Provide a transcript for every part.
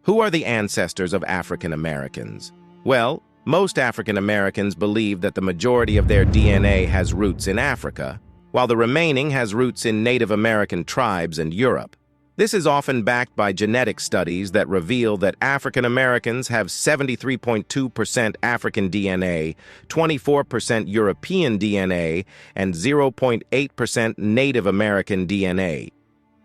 Who are the ancestors of African Americans? Well, most African Americans believe that the majority of their DNA has roots in Africa, while the remaining has roots in Native American tribes and Europe. This is often backed by genetic studies that reveal that African Americans have 73.2% African DNA, 24% European DNA, and 0.8% Native American DNA.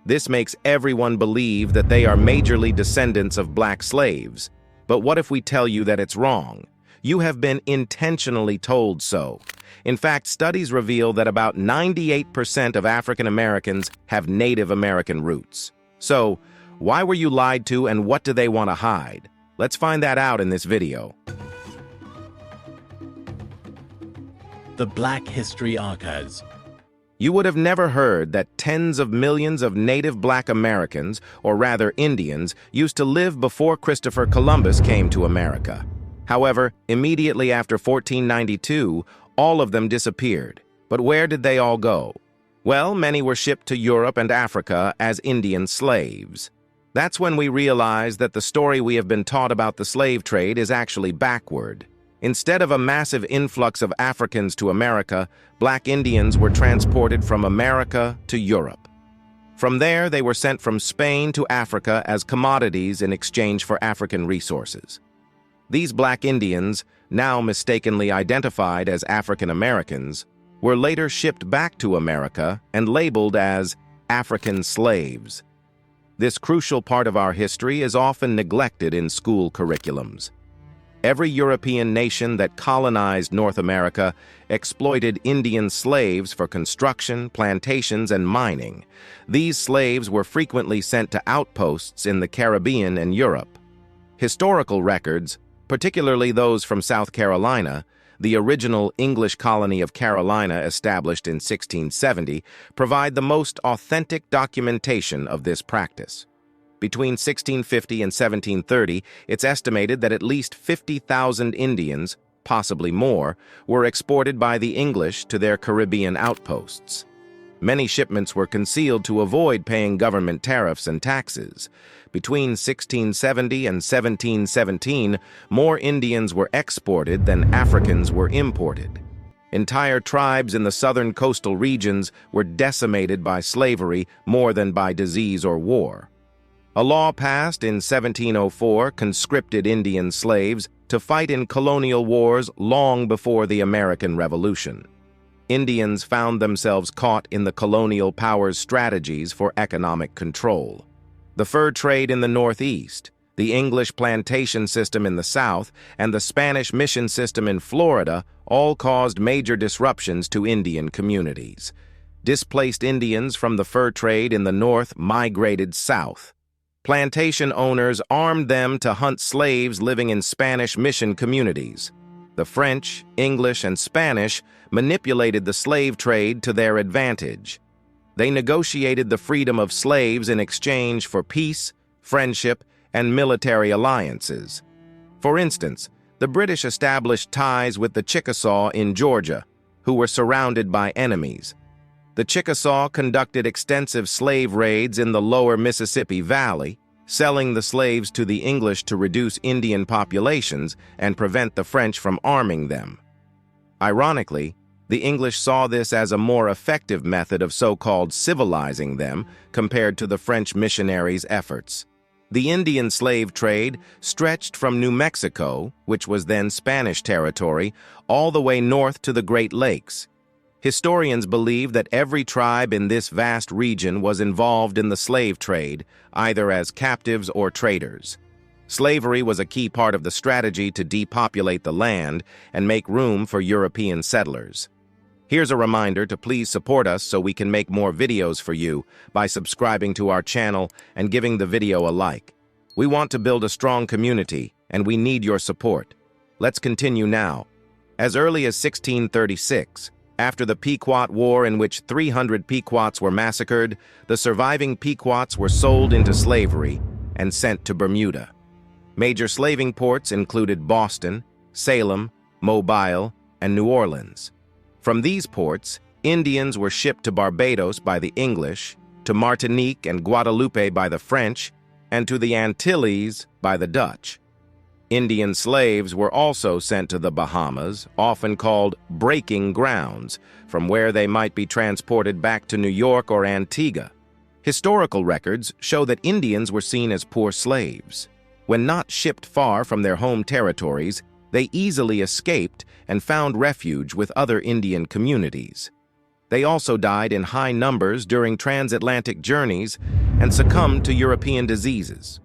This makes everyone believe that they are majorly descendants of black slaves. But what if we tell you that it's wrong? You have been intentionally told so. In fact, studies reveal that about 98% of African Americans have Native American roots. So, why were you lied to and what do they want to hide? Let's find that out in this video. The Black History Archives. You would have never heard that tens of millions of native black Americans, or rather Indians, used to live before Christopher Columbus came to America. However, immediately after 1492, all of them disappeared. But where did they all go? Well, many were shipped to Europe and Africa as Indian slaves. That's when we realized that the story we have been taught about the slave trade is actually backward. Instead of a massive influx of Africans to America, black Indians were transported from America to Europe. From there, they were sent from Spain to Africa as commodities in exchange for African resources. These black Indians, now mistakenly identified as African Americans, were later shipped back to America and labeled as African slaves. This crucial part of our history is often neglected in school curriculums. Every European nation that colonized North America exploited Indian slaves for construction, plantations, and mining. These slaves were frequently sent to outposts in the Caribbean and Europe. Historical records, particularly those from South Carolina, the original English colony of Carolina established in 1670, provide the most authentic documentation of this practice. Between 1650 and 1730, it's estimated that at least 50,000 Indians, possibly more, were exported by the English to their Caribbean outposts. Many shipments were concealed to avoid paying government tariffs and taxes. Between 1670 and 1717, more Indians were exported than Africans were imported. Entire tribes in the southern coastal regions were decimated by slavery more than by disease or war. A law passed in 1704 conscripted Indian slaves to fight in colonial wars long before the American Revolution. Indians found themselves caught in the Colonial Powers' strategies for economic control. The fur trade in the Northeast, the English plantation system in the South, and the Spanish mission system in Florida all caused major disruptions to Indian communities. Displaced Indians from the fur trade in the North migrated south. Plantation owners armed them to hunt slaves living in Spanish mission communities. The French, English, and Spanish manipulated the slave trade to their advantage. They negotiated the freedom of slaves in exchange for peace, friendship, and military alliances. For instance, the British established ties with the Chickasaw in Georgia, who were surrounded by enemies. The Chickasaw conducted extensive slave raids in the lower Mississippi Valley, selling the slaves to the English to reduce Indian populations and prevent the French from arming them. Ironically, the English saw this as a more effective method of so-called civilizing them compared to the French missionaries' efforts. The Indian slave trade stretched from New Mexico, which was then Spanish territory, all the way north to the Great Lakes. Historians believe that every tribe in this vast region was involved in the slave trade, either as captives or traders. Slavery was a key part of the strategy to depopulate the land and make room for European settlers. Here's a reminder to please support us so we can make more videos for you by subscribing to our channel and giving the video a like. We want to build a strong community, and we need your support. Let's continue now. As early as 1636, after the Pequot War, in which 300 Pequots were massacred, the surviving Pequots were sold into slavery and sent to Bermuda. Major slaving ports included Boston, Salem, Mobile, and New Orleans. From these ports, Indians were shipped to Barbados by the English, to Martinique and Guadeloupe by the French, and to the Antilles by the Dutch. Indian slaves were also sent to the Bahamas, often called breaking grounds, from where they might be transported back to New York or Antigua. Historical records show that Indians were seen as poor slaves. When not shipped far from their home territories, they easily escaped and found refuge with other Indian communities. They also died in high numbers during transatlantic journeys and succumbed to European diseases.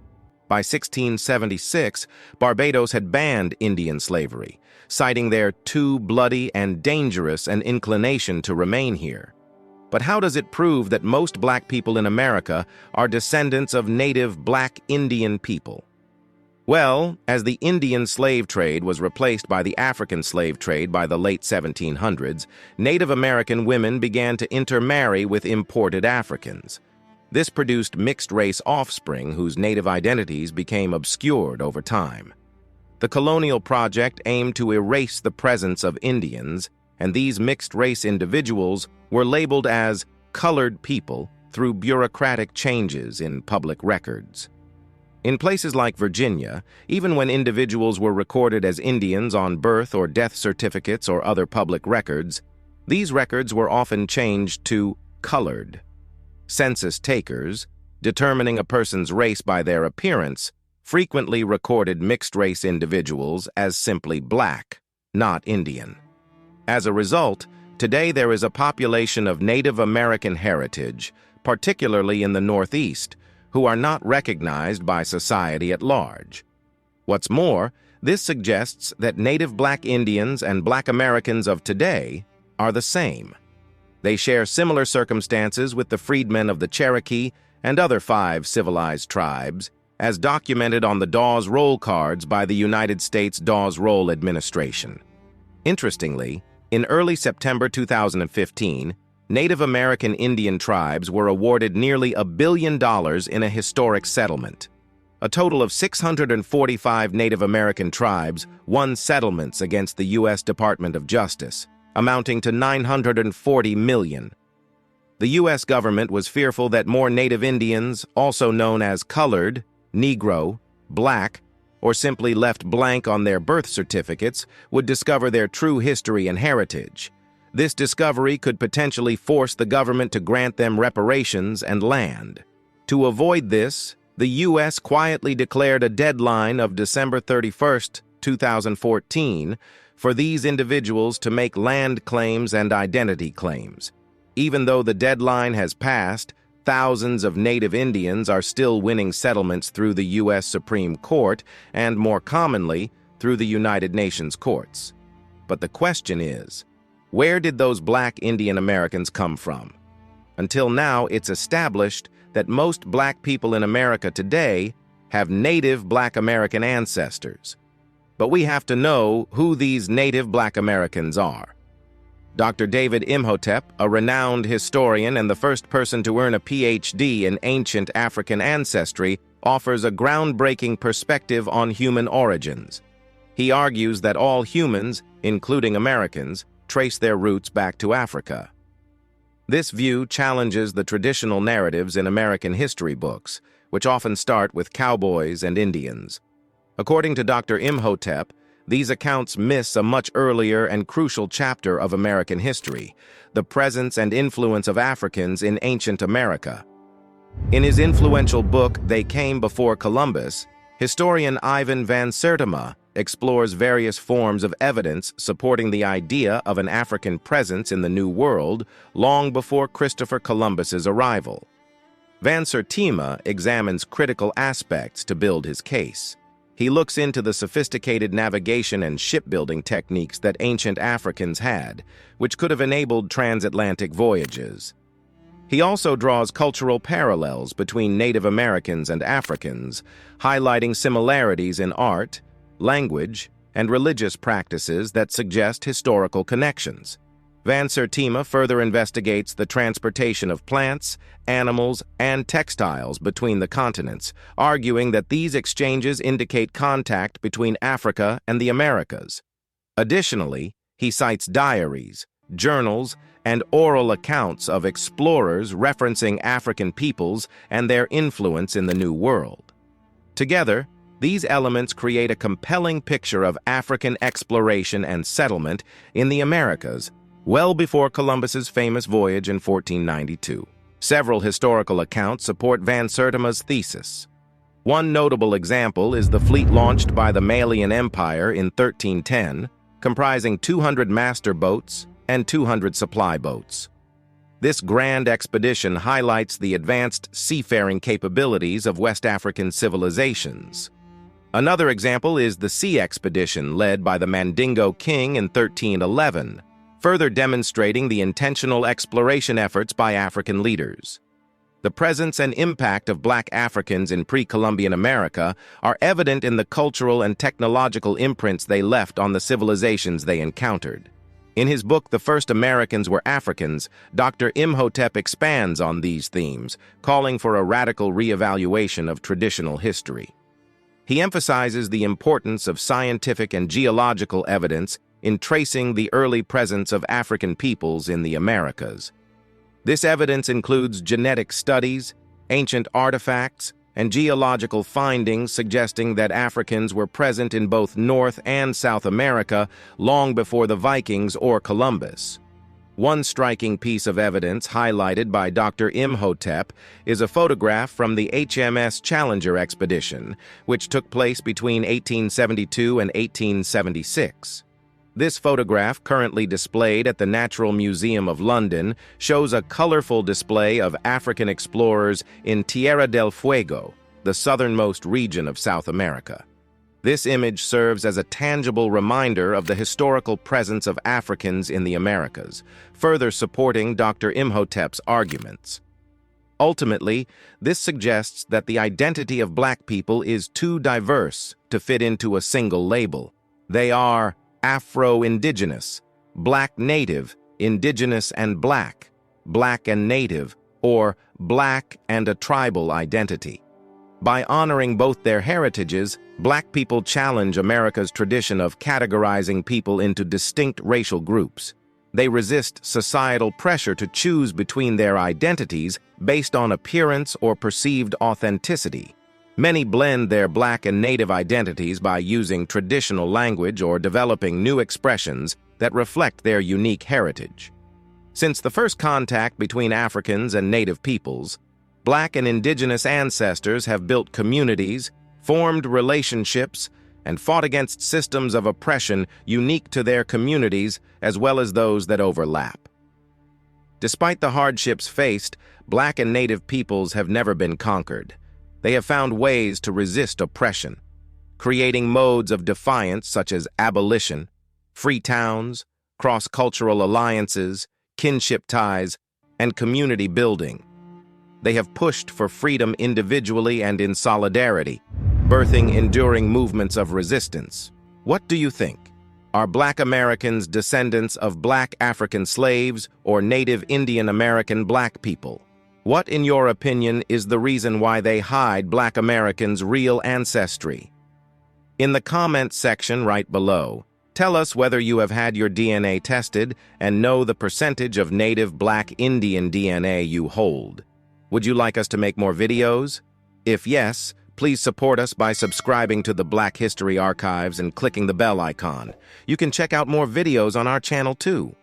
By 1676, Barbados had banned Indian slavery, citing their too bloody and dangerous an inclination to remain here. But how does it prove that most black people in America are descendants of native black Indian people? Well, as the Indian slave trade was replaced by the African slave trade by the late 1700s, Native American women began to intermarry with imported Africans. This produced mixed-race offspring whose native identities became obscured over time. The colonial project aimed to erase the presence of Indians, and these mixed-race individuals were labeled as colored people through bureaucratic changes in public records. In places like Virginia, even when individuals were recorded as Indians on birth or death certificates or other public records, these records were often changed to colored. Census takers, determining a person's race by their appearance, frequently recorded mixed-race individuals as simply black, not Indian. As a result, today there is a population of Native American heritage, particularly in the Northeast, who are not recognized by society at large. What's more, this suggests that native black Indians and black Americans of today are the same. They share similar circumstances with the freedmen of the Cherokee and other 5 civilized tribes, as documented on the Dawes Roll cards by the United States Dawes Roll Administration. Interestingly, in early September 2015, Native American Indian tribes were awarded nearly $1 billion in a historic settlement. A total of 645 Native American tribes won settlements against the U.S. Department of Justice, amounting to $940 million. The U.S. government was fearful that more Native Indians, also known as colored, Negro, black, or simply left blank on their birth certificates, would discover their true history and heritage. This discovery could potentially force the government to grant them reparations and land. To avoid this, the U.S. quietly declared a deadline of December 31, 2014, for these individuals to make land claims and identity claims. Even though the deadline has passed, thousands of Native Indians are still winning settlements through the U.S. Supreme Court and, more commonly, through the United Nations courts. But the question is, where did those black Indian Americans come from? Until now, it's established that most black people in America today have native black American ancestors. But we have to know who these native black Americans are. Dr. David Imhotep, a renowned historian and the first person to earn a Ph.D. in ancient African ancestry, offers a groundbreaking perspective on human origins. He argues that all humans, including Americans, trace their roots back to Africa. This view challenges the traditional narratives in American history books, which often start with cowboys and Indians. According to Dr. Imhotep, these accounts miss a much earlier and crucial chapter of American history, the presence and influence of Africans in ancient America. In his influential book, They Came Before Columbus, historian Ivan Van Sertima explores various forms of evidence supporting the idea of an African presence in the New World long before Christopher Columbus's arrival. Van Sertima examines critical aspects to build his case. He looks into the sophisticated navigation and shipbuilding techniques that ancient Africans had, which could have enabled transatlantic voyages. He also draws cultural parallels between Native Americans and Africans, highlighting similarities in art, language, and religious practices that suggest historical connections. Van Sertima further investigates the transportation of plants, animals, and textiles between the continents, arguing that these exchanges indicate contact between Africa and the Americas. Additionally, he cites diaries, journals, and oral accounts of explorers referencing African peoples and their influence in the New World. Together, these elements create a compelling picture of African exploration and settlement in the Americas, well before Columbus's famous voyage in 1492. Several historical accounts support Van Sertima's thesis. One notable example is the fleet launched by the Malian Empire in 1310, comprising 200 master boats and 200 supply boats. This grand expedition highlights the advanced seafaring capabilities of West African civilizations. Another example is the sea expedition led by the Mandingo king in 1311, further demonstrating the intentional exploration efforts by African leaders. The presence and impact of Black Africans in pre-Columbian America are evident in the cultural and technological imprints they left on the civilizations they encountered. In his book, The First Americans Were Africans, Dr. Imhotep expands on these themes, calling for a radical reevaluation of traditional history. He emphasizes the importance of scientific and geological evidence in tracing the early presence of African peoples in the Americas. This evidence includes genetic studies, ancient artifacts, and geological findings suggesting that Africans were present in both North and South America long before the Vikings or Columbus. One striking piece of evidence highlighted by Dr. Imhotep is a photograph from the HMS Challenger expedition, which took place between 1872 and 1876. This photograph, currently displayed at the Natural Museum of London, shows a colorful display of African explorers in Tierra del Fuego, the southernmost region of South America. This image serves as a tangible reminder of the historical presence of Africans in the Americas, further supporting Dr. Imhotep's arguments. Ultimately, this suggests that the identity of Black people is too diverse to fit into a single label. They are Afro-Indigenous, Black Native, Indigenous and Black, Black and Native, or Black and a tribal identity. By honoring both their heritages, Black people challenge America's tradition of categorizing people into distinct racial groups. They resist societal pressure to choose between their identities based on appearance or perceived authenticity. Many blend their Black and Native identities by using traditional language or developing new expressions that reflect their unique heritage. Since the first contact between Africans and Native peoples, Black and Indigenous ancestors have built communities, formed relationships, and fought against systems of oppression unique to their communities as well as those that overlap. Despite the hardships faced, Black and Native peoples have never been conquered. They have found ways to resist oppression, creating modes of defiance such as abolition, free towns, cross-cultural alliances, kinship ties, and community building. They have pushed for freedom individually and in solidarity, birthing enduring movements of resistance. What do you think? Are Black Americans descendants of Black African slaves or Native Indian American Black people? What, in your opinion, is the reason why they hide Black Americans' real ancestry? In the comments section right below, tell us whether you have had your DNA tested and know the percentage of Native Black Indian DNA you hold. Would you like us to make more videos? If yes, please support us by subscribing to the Black History Archives and clicking the bell icon. You can check out more videos on our channel too.